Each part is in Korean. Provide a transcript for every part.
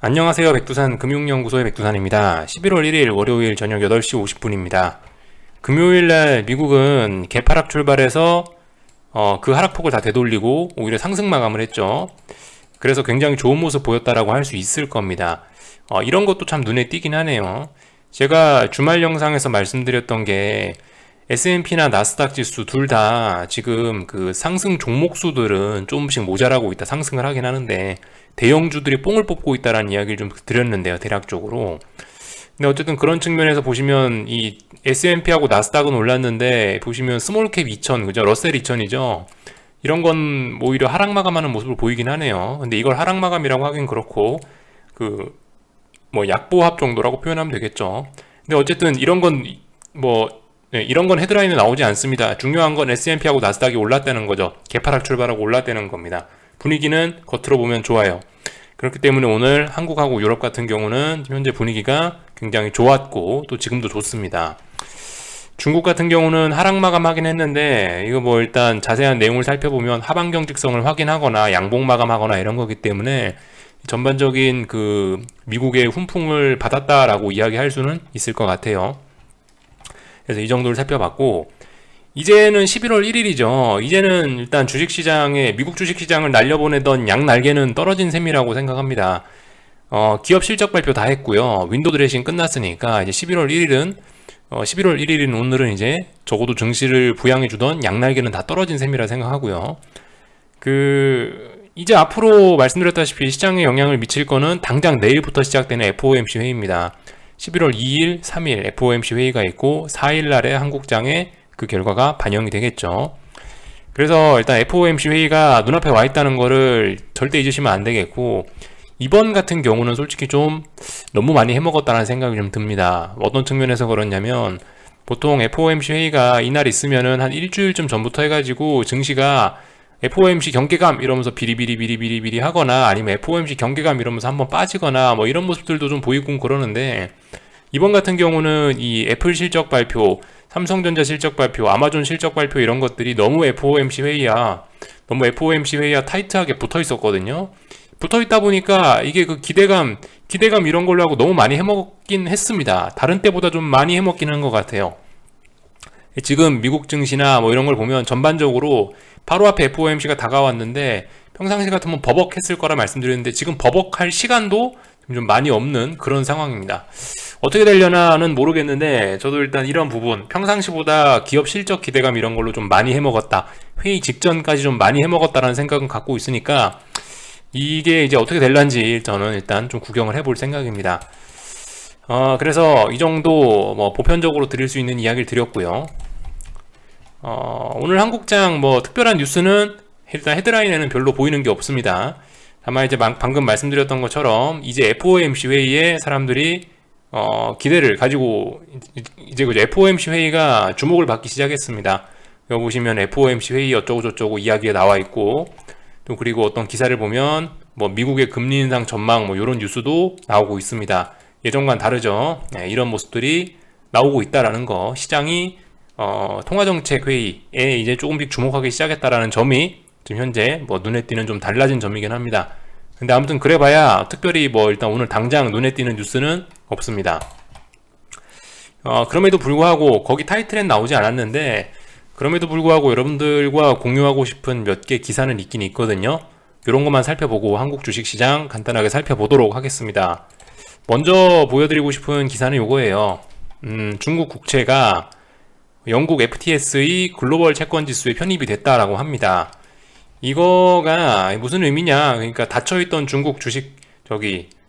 안녕하세요. 백두산 금융연구소의 백두산입니다. 11월 1일 월요일 저녁 8시 50분입니다. 금요일날 미국은 개파락 출발해서 그 하락폭을 다 되돌리고 오히려 상승 마감을 했죠. 그래서 굉장히 좋은 모습 보였다라고 할 수 있을 겁니다. 이런 것도 참 눈에 띄긴 하네요. 제가 주말 영상에서 말씀드렸던 게 S&P나 나스닥 지수 둘 다 지금 그 상승 종목수들은 조금씩 모자라고 있다, 상승을 하긴 하는데 대형주들이 뽕을 뽑고 있다라는 이야기를 좀 드렸는데요, 대략적으로. 근데 어쨌든 그런 측면에서 보시면 이 S&P하고 나스닥은 올랐는데 보시면 스몰캡 2000, 그죠? 러셀 2000이죠. 이런 건 오히려 하락 마감하는 모습을 보이긴 하네요. 근데 이걸 하락 마감이라고 하긴 그렇고 그 뭐 약보합 정도라고 표현하면 되겠죠. 근데 어쨌든 이런 건 뭐 이런 건 헤드라인에 나오지 않습니다. 중요한 건 S&P하고 나스닥이 올랐다는 거죠. 개파락 출발하고 올랐다는 겁니다. 분위기는 겉으로 보면 좋아요. 그렇기 때문에 오늘 한국하고 유럽 같은 경우는 현재 분위기가 굉장히 좋았고 또 지금도 좋습니다. 중국 같은 경우는 하락 마감하긴 했는데 이거 뭐 일단 자세한 내용을 살펴보면 하방 경직성을 확인하거나 양봉 마감하거나 이런 거기 때문에 전반적인 그 미국의 훈풍을 받았다라고 이야기할 수는 있을 것 같아요. 그래서 이 정도를 살펴봤고 이제는 11월 1일이죠. 이제는 일단 주식시장에 미국 주식시장을 날려보내던 양날개는 떨어진 셈이라고 생각합니다. 기업 실적 발표 다 했고요. 윈도우 드레싱 끝났으니까 이제 11월 1일은 11월 1일인 오늘은 이제 적어도 증시를 부양해주던 양날개는 다 떨어진 셈이라 생각하고요. 이제 앞으로 말씀드렸다시피 시장에 영향을 미칠 거는 당장 내일부터 시작되는 FOMC 회의입니다. 11월 2일, 3일 FOMC 회의가 있고 4일 날에 한국장에 그 결과가 반영이 되겠죠. 그래서 일단 FOMC 회의가 눈앞에 와 있다는 거를 절대 잊으시면 안 되겠고 이번 같은 경우는 솔직히 좀 너무 많이 해먹었다는 생각이 좀 듭니다. 어떤 측면에서 그러냐면 보통 FOMC 회의가 이날 있으면은 한 일주일쯤 전부터 해가지고 증시가 FOMC 경계감 이러면서 비리비리비리비리 하거나 아니면 FOMC 경계감 이러면서 한번 빠지거나 뭐 이런 모습들도 좀 보이고 그러는데 이번 같은 경우는 이 애플 실적 발표, 삼성전자 실적 발표, 아마존 실적 발표 이런 것들이 너무 FOMC 회의야 타이트하게 붙어 있었거든요. 붙어 있다 보니까 이게 그 기대감 이런 걸로 하고 너무 많이 해먹긴 했습니다. 다른 때보다 좀 많이 해먹긴 한 것 같아요. 지금 미국 증시나 뭐 이런 걸 보면 전반적으로 바로 앞에 FOMC가 다가왔는데 평상시 같으면 버벅했을 거라 말씀드렸는데 지금 버벅할 시간도 좀 많이 없는 그런 상황입니다. 어떻게 되려나는 모르겠는데 저도 일단 이런 부분 평상시보다 기업 실적 기대감 이런 걸로 좀 많이 해먹었다, 회의 직전까지 좀 많이 해먹었다라는 생각은 갖고 있으니까 이게 이제 어떻게 될란지 저는 일단 좀 구경을 해볼 생각입니다. 그래서 이 정도 뭐 보편적으로 드릴 수 있는 이야기를 드렸고요. 오늘 한국장 뭐 특별한 뉴스는 일단 헤드라인에는 별로 보이는 게 없습니다. 다만 이제 방금 말씀드렸던 것처럼 이제 FOMC 회의에 사람들이 기대를 가지고 이제 그 FOMC 회의가 주목을 받기 시작했습니다. 여기 보시면 FOMC 회의 어쩌고저쩌고 이야기가 나와 있고 또 그리고 어떤 기사를 보면 뭐 미국의 금리 인상 전망 뭐 이런 뉴스도 나오고 있습니다. 예전과는 다르죠. 네, 이런 모습들이 나오고 있다라는 거, 시장이 통화정책 회의에 이제 조금씩 주목하기 시작했다라는 점이 지금 현재 뭐 눈에 띄는 좀 달라진 점이긴 합니다. 근데 아무튼 그래봐야 특별히 뭐 일단 오늘 당장 눈에 띄는 뉴스는 없습니다. 그럼에도 불구하고 거기 타이틀엔 나오지 않았는데 그럼에도 불구하고 여러분들과 공유하고 싶은 몇 개 기사는 있긴 있거든요. 이런 것만 살펴보고 한국 주식시장 간단하게 살펴보도록 하겠습니다. 먼저 보여드리고 싶은 기사는 이거예요. 중국 국채가 영국 FTS의 글로벌 채권지수에 편입이 됐다라고 합니다. 이거가 무슨 의미냐? 그러니까 닫혀있던 중국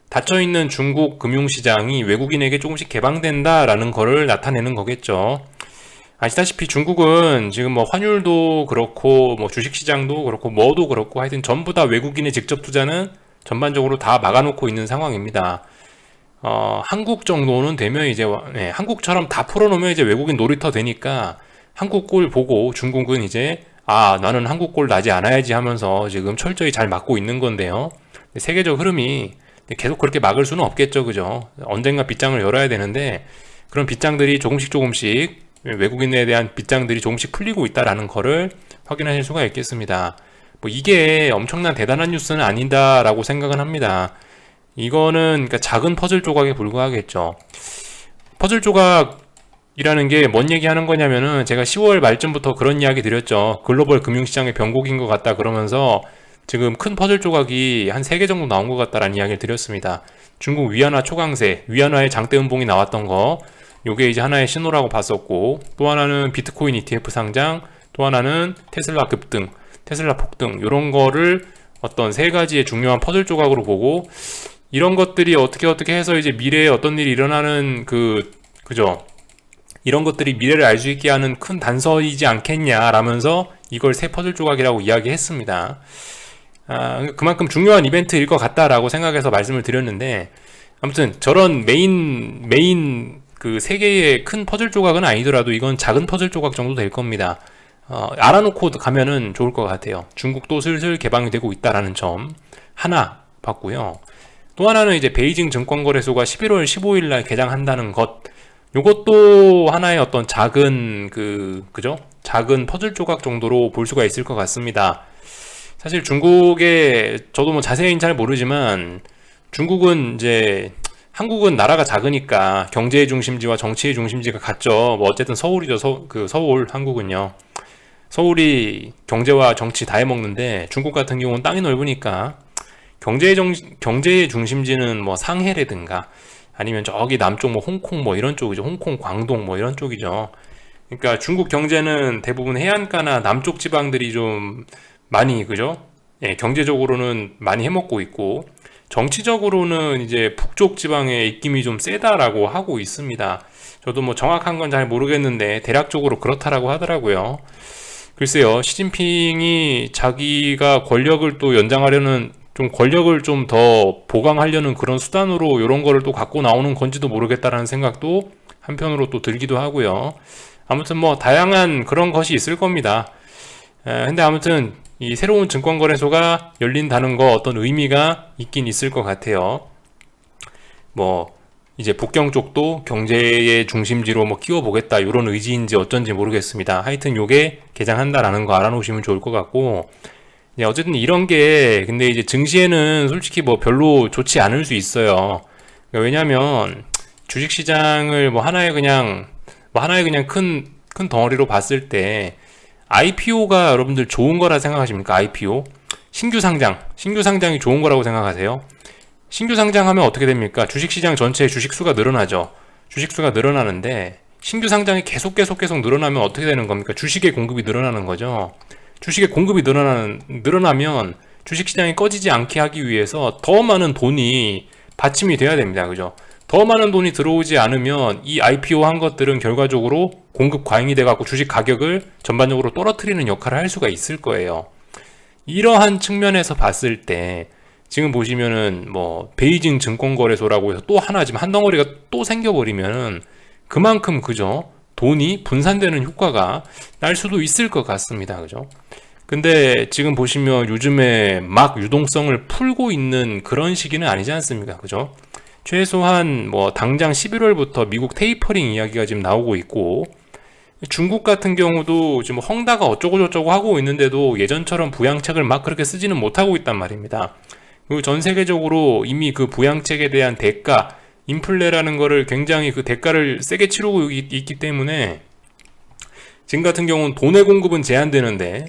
닫혀있는 중국 금융시장이 외국인에게 조금씩 개방된다라는 거를 나타내는 거겠죠. 아시다시피 중국은 지금 뭐 환율도 그렇고 뭐 주식시장도 그렇고 뭐도 그렇고 하여튼 전부 다 외국인의 직접 투자는 전반적으로 다 막아놓고 있는 상황입니다. 한국 정도는 되면 이제 한국처럼 다 풀어놓으면 이제 외국인 놀이터 되니까 한국 꼴 보고 중국은 이제 나는 한국 꼴 나지 않아야지 하면서 지금 철저히 잘 막고 있는 건데요. 세계적 흐름이 계속 그렇게 막을 수는 없겠죠, 그죠? 언젠가 빗장을 열어야 되는데 그런 빗장들이 조금씩 외국인에 대한 빗장들이 조금씩 풀리고 있다라는 거를 확인하실 수가 있겠습니다. 뭐 이게 엄청난 대단한 뉴스는 아니다라고 생각은 합니다. 이거는 그러니까 작은 퍼즐 조각에 불과하겠죠. 퍼즐 조각이라는 게 뭔 얘기하는 거냐면은 제가 10월 말쯤부터 그런 이야기 드렸죠. 글로벌 금융시장의 변곡인 것 같다 그러면서 지금 큰 퍼즐 조각이 한 3개 정도 나온 것 같다라는 이야기를 드렸습니다. 중국 위안화 초강세, 위안화의 장대 음봉이 나왔던 거, 요게 이제 하나의 신호라고 봤었고, 또 하나는 비트코인 ETF 상장, 또 하나는 테슬라 급등, 테슬라 폭등, 요런 거를 어떤 3가지의 중요한 퍼즐 조각으로 보고, 이런 것들이 어떻게 해서 이제 미래에 어떤 일이 일어나는 그죠? 이런 것들이 미래를 알 수 있게 하는 큰 단서이지 않겠냐라면서 이걸 새 퍼즐 조각이라고 이야기했습니다. 그만큼 중요한 이벤트일 것 같다라고 생각해서 말씀을 드렸는데, 아무튼 저런 메인 그 3개의 큰 퍼즐 조각은 아니더라도 이건 작은 퍼즐 조각 정도 될 겁니다. 알아놓고 가면은 좋을 것 같아요. 중국도 슬슬 개방이 되고 있다라는 점 하나 봤고요. 또 하나는 이제 베이징 증권거래소가 11월 15일 날 개장한다는 것, 요것도 하나의 어떤 작은 그죠? 작은 퍼즐 조각 정도로 볼 수가 있을 것 같습니다. 사실 중국에 저도 뭐 자세히는 잘 모르지만 중국은 이제 한국은 나라가 작으니까 경제의 중심지와 정치의 중심지가 같죠. 뭐 어쨌든 서울이죠. 서울 한국은요. 서울이 경제와 정치 다 해먹는데 중국 같은 경우는 땅이 넓으니까 경제의 중심지는 뭐 상해라든가 아니면 저기 남쪽 뭐 홍콩 뭐 이런 쪽이죠. 홍콩, 광동 뭐 이런 쪽이죠. 그러니까 중국 경제는 대부분 해안가나 남쪽 지방들이 좀 많이 그죠? 예, 경제적으로는 많이 해먹고 있고 정치적으로는 이제 북쪽 지방의 입김이 좀 세다라고 하고 있습니다. 저도 뭐 정확한 건 잘 모르겠는데 대략적으로 그렇다라고 하더라고요. 글쎄요, 시진핑이 자기가 권력을 또 연장하려는 좀 권력을 좀 더 보강하려는 그런 수단으로 이런 거를 또 갖고 나오는 건지도 모르겠다라는 생각도 한편으로 또 들기도 하고요. 아무튼 뭐 다양한 그런 것이 있을 겁니다. 근데 아무튼 이 새로운 증권거래소가 열린다는 거 어떤 의미가 있긴 있을 것 같아요. 뭐 이제 북경 쪽도 경제의 중심지로 뭐 키워보겠다 이런 의지인지 어쩐지 모르겠습니다. 하여튼 요게 개장한다라는 거 알아놓으시면 좋을 것 같고, 어쨌든 이런 게 근데 이제 증시에는 솔직히 뭐 별로 좋지 않을 수 있어요. 그러니까 왜냐면 주식시장을 뭐 하나의 그냥 큰 덩어리로 봤을 때 IPO가 여러분들 좋은 거라 생각하십니까? IPO? 신규 상장이 좋은 거라고 생각하세요? 신규 상장하면 어떻게 됩니까? 주식시장 전체의 주식수가 늘어나죠. 주식수가 늘어나는데 신규 상장이 계속 늘어나면 어떻게 되는 겁니까? 주식의 공급이 늘어나는 거죠. 주식의 공급이 늘어나면 주식시장이 꺼지지 않게 하기 위해서 더 많은 돈이 받침이 돼야 됩니다. 그죠? 더 많은 돈이 들어오지 않으면 이 IPO 한 것들은 결과적으로 공급 과잉이 돼갖고 주식 가격을 전반적으로 떨어뜨리는 역할을 할 수가 있을 거예요. 이러한 측면에서 봤을 때 지금 보시면은 뭐 베이징 증권거래소라고 해서 또 하나 지금 한 덩어리가 또 생겨버리면은 그만큼 그죠? 돈이 분산되는 효과가 날 수도 있을 것 같습니다. 그죠? 근데 지금 보시면 요즘에 막 유동성을 풀고 있는 그런 시기는 아니지 않습니까? 그죠? 최소한 뭐 당장 11월부터 미국 테이퍼링 이야기가 지금 나오고 있고, 중국 같은 경우도 지금 헝다가 어쩌고저쩌고 하고 있는데도 예전처럼 부양책을 막 그렇게 쓰지는 못하고 있단 말입니다. 그리고 전 세계적으로 이미 그 부양책에 대한 대가, 인플레라는 거를 굉장히 그 대가를 세게 치르고 있기 때문에 지금 같은 경우는 돈의 공급은 제한되는데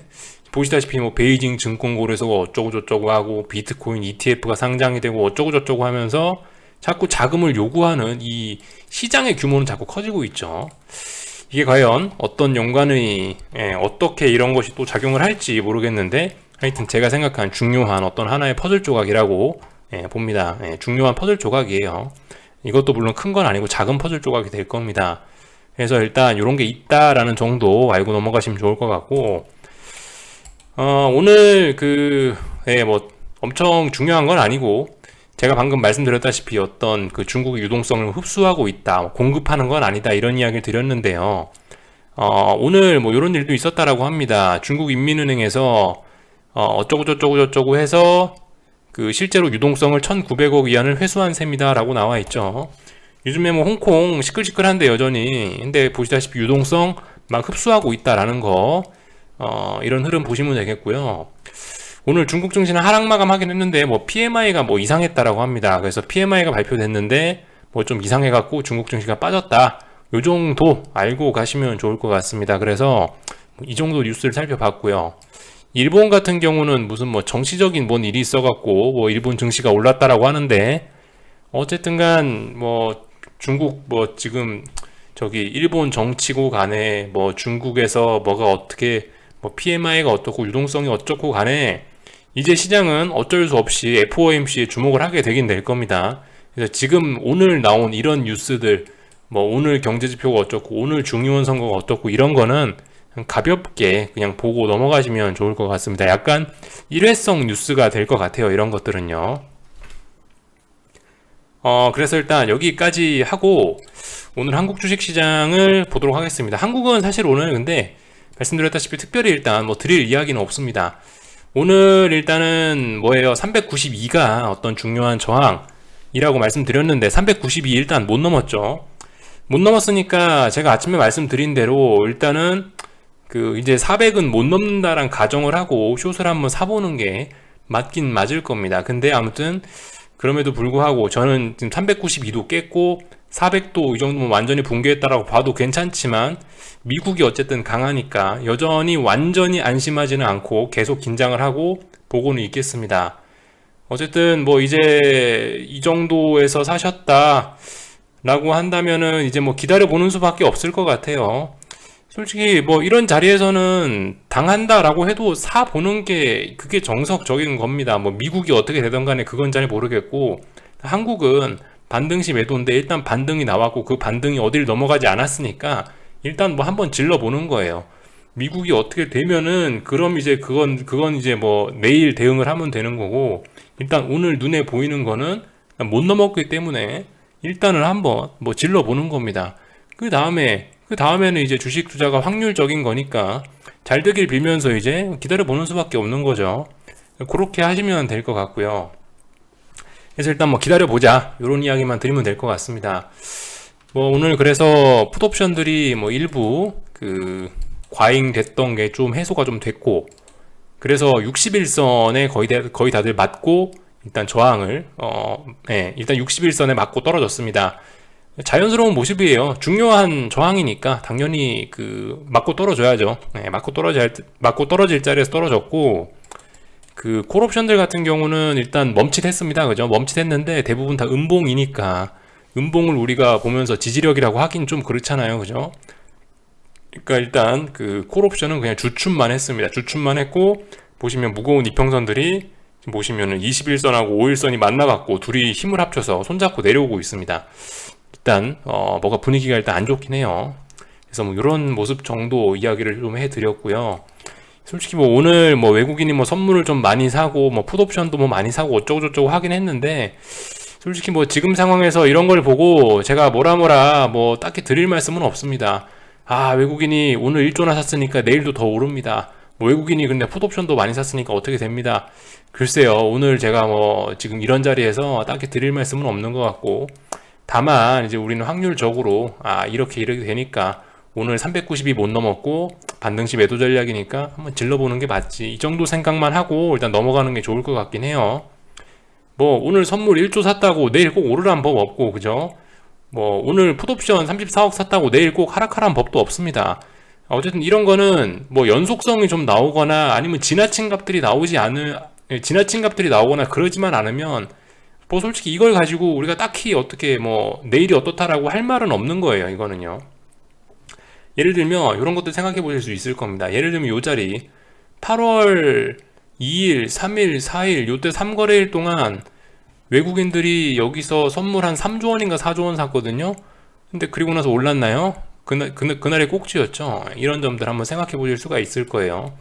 보시다시피 뭐 베이징 증권거래소가 어쩌고저쩌고 하고 비트코인 ETF가 상장이 되고 어쩌고저쩌고 하면서 자꾸 자금을 요구하는 이 시장의 규모는 자꾸 커지고 있죠. 이게 과연 어떤 연관이 어떻게 이런 것이 또 작용을 할지 모르겠는데 하여튼 제가 생각한 중요한 어떤 하나의 퍼즐 조각이라고 봅니다. 중요한 퍼즐 조각이에요. 이것도 물론 큰 건 아니고 작은 퍼즐 조각이 될 겁니다. 그래서 일단 이런 게 있다라는 정도 알고 넘어가시면 좋을 것 같고, 오늘 뭐 엄청 중요한 건 아니고 제가 방금 말씀드렸다시피 어떤 그 중국의 유동성을 흡수하고 있다, 공급하는 건 아니다 이런 이야기를 드렸는데요. 오늘 뭐 이런 일도 있었다라고 합니다. 중국 인민은행에서 어쩌고저쩌고 해서 그 실제로 유동성을 1,900억 위안을 회수한 셈이다 라고 나와 있죠. 요즘에 뭐 홍콩 시끌시끌한데 여전히, 근데 보시다시피 유동성 막 흡수하고 있다라는 거, 이런 흐름 보시면 되겠고요. 오늘 중국 증시는 하락 마감하긴 했는데 뭐 PMI가 뭐 이상했다라고 합니다. 그래서 PMI가 발표됐는데 뭐 좀 이상해갖고 중국 증시가 빠졌다. 요 정도 알고 가시면 좋을 것 같습니다. 그래서 이 정도 뉴스를 살펴봤고요. 일본 같은 경우는 무슨 뭐 정치적인 뭔 일이 있어갖고 뭐 일본 증시가 올랐다라고 하는데, 어쨌든간 뭐 중국 뭐 지금 저기 일본 정치고 간에 뭐 중국에서 뭐가 어떻게 뭐 PMI가 어떻고 유동성이 어쩌고 간에 이제 시장은 어쩔 수 없이 FOMC에 주목을 하게 되긴 될 겁니다. 그래서 지금 오늘 나온 이런 뉴스들, 뭐 오늘 경제지표가 어쩌고 오늘 중의원 선거가 어떻고 이런 거는 가볍게 그냥 보고 넘어가시면 좋을 것 같습니다. 약간 일회성 뉴스가 될 것 같아요, 이런 것들은요. 그래서 일단 여기까지 하고 오늘 한국 주식시장을 보도록 하겠습니다. 한국은 사실 오늘 근데 말씀드렸다시피 특별히 일단 뭐 드릴 이야기는 없습니다. 오늘 일단은 뭐예요? 392가 어떤 중요한 저항이라고 말씀드렸는데 392 일단 못 넘었죠. 못 넘었으니까 제가 아침에 말씀드린 대로 일단은 그 이제 400은 못 넘는다란 가정을 하고 숏을 한번 사보는 게 맞긴 맞을 겁니다. 근데 아무튼 그럼에도 불구하고 저는 지금 392도 깼고 400도 이 정도면 완전히 붕괴했다라고 봐도 괜찮지만 미국이 어쨌든 강하니까 여전히 완전히 안심하지는 않고 계속 긴장을 하고 보고는 있겠습니다. 어쨌든 뭐 이제 이 정도에서 사셨다 라고 한다면은 이제 뭐 기다려보는 수밖에 없을 것 같아요. 솔직히 뭐 이런 자리에서는 당한다라고 해도 사보는 게 그게 정석적인 겁니다. 뭐 미국이 어떻게 되던 간에 그건 잘 모르겠고, 한국은 반등시 매도인데 일단 반등이 나왔고 그 반등이 어딜 넘어가지 않았으니까 일단 뭐 한번 질러보는 거예요. 미국이 어떻게 되면은 그럼 이제 그건 이제 뭐 내일 대응을 하면 되는 거고, 일단 오늘 눈에 보이는 거는 못 넘었기 때문에 일단은 한번 뭐 질러보는 겁니다. 그 다음에는 이제 주식 투자가 확률적인 거니까 잘 되길 빌면서 이제 기다려보는 수밖에 없는 거죠. 그렇게 하시면 될 것 같고요. 그래서 일단 뭐 기다려보자, 이런 이야기만 드리면 될 것 같습니다. 뭐 오늘 그래서 풋옵션들이 뭐 일부 그 과잉됐던 게 좀 해소가 좀 됐고, 그래서 61선에 거의 다들 맞고 일단 저항을 일단 61선에 맞고 떨어졌습니다. 자연스러운 모습이에요. 중요한 저항이니까 당연히 그 맞고 떨어져야죠. 맞고 떨어질 자리에서 떨어졌고, 그 콜옵션들 같은 경우는 일단 멈칫했습니다. 그죠? 멈칫했는데 대부분 다 음봉이니까 음봉을 우리가 보면서 지지력이라고 하긴 좀 그렇잖아요. 그죠? 그러니까 일단 그 콜옵션은 그냥 주춤만 했습니다. 주춤만 했고, 보시면 무거운 이평선들이 지금 보시면은 21선하고 5일선이 만나갖고 둘이 힘을 합쳐서 손잡고 내려오고 있습니다. 일단 뭐가 분위기가 일단 안 좋긴 해요. 그래서 뭐 이런 모습 정도 이야기를 좀 해드렸고요. 솔직히 뭐 오늘 뭐 외국인이 뭐 선물을 좀 많이 사고 뭐 풋옵션도 뭐 많이 사고 어쩌고저쩌고 하긴 했는데, 솔직히 뭐 지금 상황에서 이런 걸 보고 제가 뭐라 뭐 딱히 드릴 말씀은 없습니다. 아, 외국인이 오늘 1조나 샀으니까 내일도 더 오릅니다. 뭐 외국인이 근데 풋옵션도 많이 샀으니까 어떻게 됩니다. 글쎄요, 오늘 제가 뭐 지금 이런 자리에서 딱히 드릴 말씀은 없는 것 같고, 다만 이제 우리는 확률적으로 이렇게 되니까 오늘 390이 못 넘었고 반등시 매도 전략이니까 한번 질러보는 게 맞지, 이 정도 생각만 하고 일단 넘어가는 게 좋을 것 같긴 해요. 뭐 오늘 선물 1조 샀다고 내일 꼭 오르란 법 없고, 그죠? 뭐 오늘 풋옵션 34억 샀다고 내일 꼭 하락하란 법도 없습니다. 어쨌든 이런 거는 뭐 연속성이 좀 나오거나 아니면 지나친 값들이 나오거나 그러지만 않으면 뭐 솔직히 이걸 가지고 우리가 딱히 어떻게 뭐 내일이 어떻다라고 할 말은 없는 거예요. 이거는요. 예를 들면 이런 것도 생각해 보실 수 있을 겁니다. 예를 들면 요 자리 8월 2일, 3일, 4일 요때 3거래일 동안 외국인들이 여기서 선물 한 3조 원인가 4조 원 샀거든요. 근데 그리고 나서 올랐나요? 그날의 꼭지였죠. 이런 점들 한번 생각해 보실 수가 있을 거예요.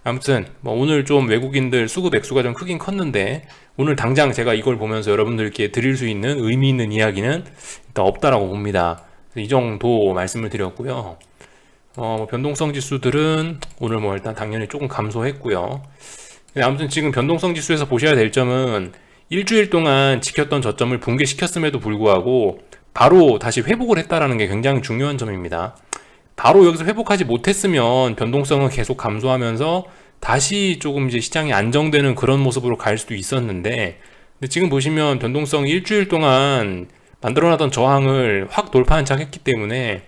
아무튼 뭐 오늘 좀 외국인들 수급 액수가 좀 크긴 컸는데 오늘 당장 제가 이걸 보면서 여러분들께 드릴 수 있는 의미 있는 이야기는 일단 없다라고 봅니다. 이 정도 말씀을 드렸고요. 뭐 변동성 지수들은 오늘 뭐 일단 당연히 조금 감소했고요. 아무튼 지금 변동성 지수에서 보셔야 될 점은 일주일 동안 지켰던 저점을 붕괴시켰음에도 불구하고 바로 다시 회복을 했다라는 게 굉장히 중요한 점입니다. 바로 여기서 회복하지 못했으면 변동성은 계속 감소하면서 다시 조금 이제 시장이 안정되는 그런 모습으로 갈 수도 있었는데, 근데 지금 보시면 변동성이 일주일 동안 만들어놨던 저항을 확 돌파한 척 했기 때문에,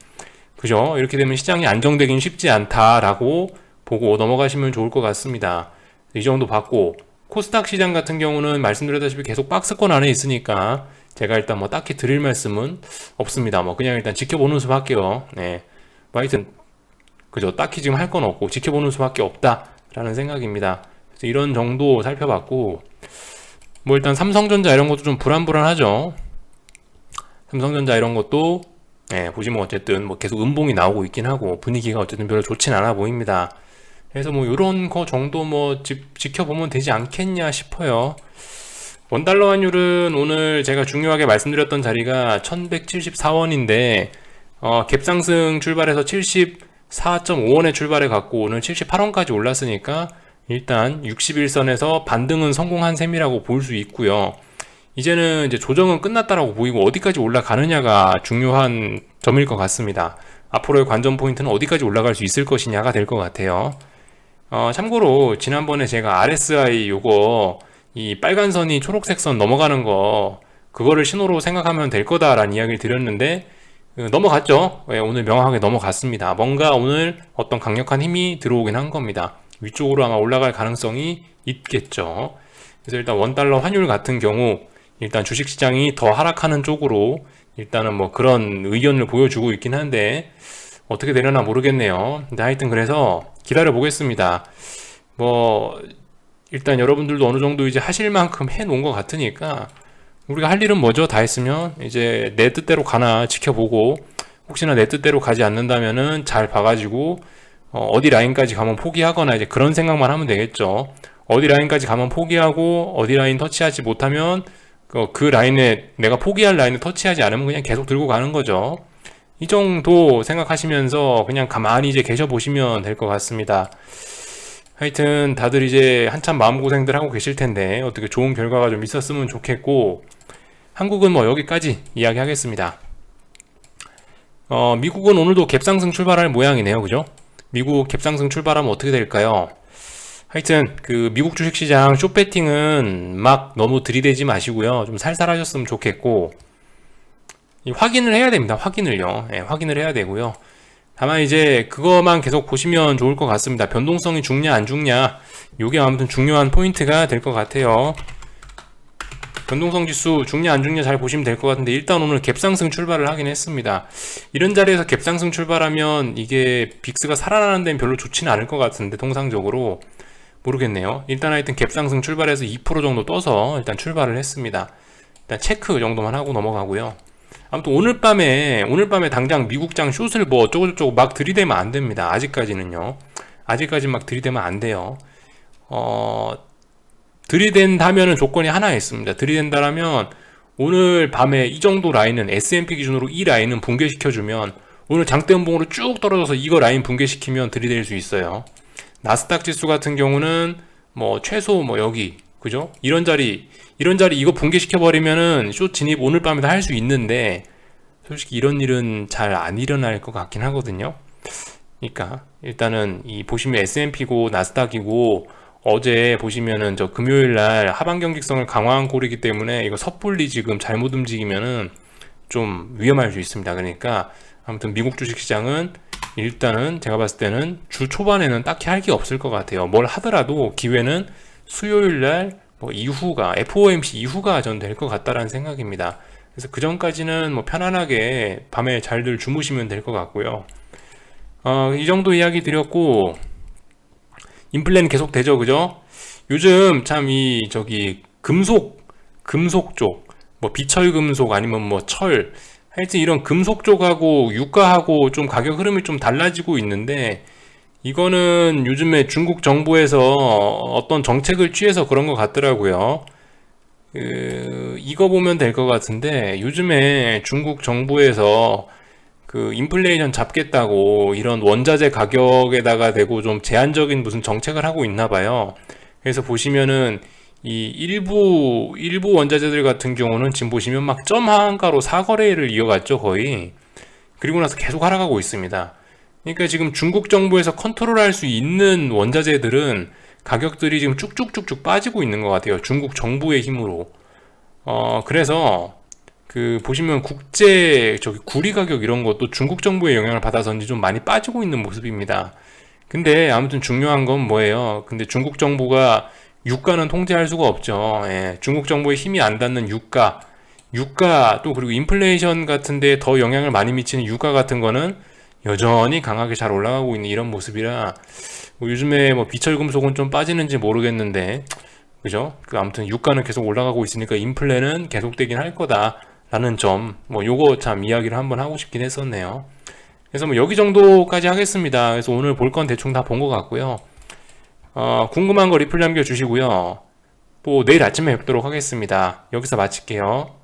그죠? 이렇게 되면 시장이 안정되긴 쉽지 않다라고 보고 넘어가시면 좋을 것 같습니다. 이 정도 받고, 코스닥 시장 같은 경우는 말씀드렸다시피 계속 박스권 안에 있으니까 제가 일단 뭐 딱히 드릴 말씀은 없습니다. 뭐 그냥 일단 지켜보는 수밖에요. 네. 뭐 하여튼 그죠? 딱히 지금 할 건 없고 지켜보는 수밖에 없다라는 생각입니다. 그래서 이런 정도 살펴봤고, 뭐 일단 삼성전자 이런 것도 좀 불안불안하죠. 삼성전자 이런 것도 보시면 어쨌든 뭐 계속 음봉이 나오고 있긴 하고 분위기가 어쨌든 별로 좋진 않아 보입니다. 그래서 뭐 이런 거 정도 뭐 지켜보면 되지 않겠냐 싶어요. 원달러 환율은 오늘 제가 중요하게 말씀드렸던 자리가 1174원인데 갭상승 출발해서 74.5원에 출발해 갖고 오늘 78원까지 올랐으니까 일단 61선에서 반등은 성공한 셈이라고 볼 수 있고요. 이제는 이제 조정은 끝났다라고 보이고 어디까지 올라가느냐가 중요한 점일 것 같습니다. 앞으로의 관전 포인트는 어디까지 올라갈 수 있을 것이냐가 될 것 같아요. 참고로 지난번에 제가 RSI 요거 이 빨간 선이 초록색 선 넘어가는 거 그거를 신호로 생각하면 될 거다라는 이야기를 드렸는데 넘어갔죠. 오늘 명확하게 넘어갔습니다. 뭔가 오늘 어떤 강력한 힘이 들어오긴 한 겁니다. 위쪽으로 아마 올라갈 가능성이 있겠죠. 그래서 일단 원달러 환율 같은 경우 일단 주식시장이 더 하락하는 쪽으로 일단은 뭐 그런 의견을 보여주고 있긴 한데 어떻게 되려나 모르겠네요. 근데 하여튼 그래서 기다려 보겠습니다. 뭐 일단 여러분들도 어느 정도 이제 하실 만큼 해 놓은 것 같으니까 우리가 할 일은 뭐죠? 다 했으면 이제 내 뜻대로 가나 지켜보고, 혹시나 내 뜻대로 가지 않는다면은 잘 봐가지고 어디 라인까지 가면 포기하거나 이제 그런 생각만 하면 되겠죠. 어디 라인까지 가면 포기하고 어디 라인 터치하지 못하면 그 라인에 내가 포기할 라인을 터치하지 않으면 그냥 계속 들고 가는 거죠. 이 정도 생각하시면서 그냥 가만히 이제 계셔 보시면 될 것 같습니다. 하여튼 다들 이제 한참 마음고생들 하고 계실 텐데 어떻게 좋은 결과가 좀 있었으면 좋겠고, 한국은 뭐 여기까지 이야기하겠습니다. 미국은 오늘도 갭상승 출발할 모양이네요. 그죠? 미국 갭상승 출발하면 어떻게 될까요? 하여튼 그 미국 주식시장 숏배팅은 막 너무 들이대지 마시고요. 좀 살살 하셨으면 좋겠고, 확인을 해야 됩니다. 확인을요. 확인을 해야 되고요. 다만 이제 그거만 계속 보시면 좋을 것 같습니다. 변동성이 죽냐 안 죽냐, 요게 아무튼 중요한 포인트가 될 것 같아요. 변동성 지수 죽냐 안 죽냐 잘 보시면 될 것 같은데, 일단 오늘 갭상승 출발을 하긴 했습니다. 이런 자리에서 갭상승 출발하면 이게 빅스가 살아나는 데는 별로 좋지는 않을 것 같은데, 통상적으로 모르겠네요. 일단 하여튼 갭상승 출발해서 2% 정도 떠서 일단 출발을 했습니다. 일단 체크 정도만 하고 넘어가고요. 아무튼 오늘 밤에 당장 미국장 숏을 뭐 어쩌고저쩌고 막 들이대면 안 됩니다. 아직까지는요. 아직까지 막 들이대면 안 돼요. 들이댄다면은 조건이 하나 있습니다. 들이댄다라면 오늘 밤에 이 정도 라인은 S&P 기준으로 이 라인은 붕괴시켜주면, 오늘 장대음봉으로 쭉 떨어져서 이거 라인 붕괴시키면 들이댈 수 있어요. 나스닥 지수 같은 경우는 뭐 최소 뭐 여기, 그죠? 이런 자리 이거 붕괴시켜버리면은 숏 진입 오늘 밤에 다 할 수 있는데, 솔직히 이런 일은 잘 안 일어날 것 같긴 하거든요. 그러니까 일단은 이 보시면 S&P고 나스닥이고, 어제 보시면은 저 금요일날 하반 경직성을 강화한 꼴이기 때문에 이거 섣불리 지금 잘못 움직이면은 좀 위험할 수 있습니다. 그러니까 아무튼 미국 주식시장은 일단은 제가 봤을 때는 주 초반에는 딱히 할 게 없을 것 같아요. 뭘 하더라도 기회는 수요일날 뭐 이후가, FOMC 이후가 전 될 것 같다라는 생각입니다. 그래서 그 전까지는 뭐 편안하게 밤에 잘들 주무시면 될 것 같고요. 이 정도 이야기 드렸고, 인플레는 계속 되죠, 그죠? 요즘 참 이 저기 금속 쪽, 뭐 비철 금속 아니면 뭐 철, 하여튼 이런 금속 쪽하고 유가하고 좀 가격 흐름이 좀 달라지고 있는데, 이거는 요즘에 중국 정부에서 어떤 정책을 취해서 그런 것 같더라고요. 이거 보면 될 것 같은데, 요즘에 중국 정부에서 그 인플레이션 잡겠다고 이런 원자재 가격에다가 대고 좀 제한적인 무슨 정책을 하고 있나 봐요. 그래서 보시면은 이 일부 원자재들 같은 경우는 지금 보시면 막 점 하한가로 사거래를 이어갔죠, 거의. 그리고 나서 계속 하락하고 있습니다. 그러니까 지금 중국 정부에서 컨트롤할 수 있는 원자재들은 가격들이 지금 쭉쭉쭉쭉 빠지고 있는 것 같아요. 중국 정부의 힘으로. 그래서 그 보시면 국제 저기 구리 가격 이런 것도 중국 정부의 영향을 받아서인지 좀 많이 빠지고 있는 모습입니다. 근데 아무튼 중요한 건 뭐예요? 근데 중국 정부가 유가는 통제할 수가 없죠. 예, 중국 정부의 힘이 안 닿는 유가 또 그리고 인플레이션 같은데 더 영향을 많이 미치는 유가 같은 거는 여전히 강하게 잘 올라가고 있는 이런 모습이라 뭐 요즘에 뭐 비철금속은 좀 빠지는지 모르겠는데 그죠? 그 아무튼 유가는 계속 올라가고 있으니까 인플레는 계속되긴 할 거다라는 점, 뭐 요거 참 이야기를 한번 하고 싶긴 했었네요. 그래서 뭐 여기 정도까지 하겠습니다. 그래서 오늘 볼 건 대충 다 본 것 같고요. 궁금한 거 리플 남겨주시고요. 또 내일 아침에 뵙도록 하겠습니다. 여기서 마칠게요.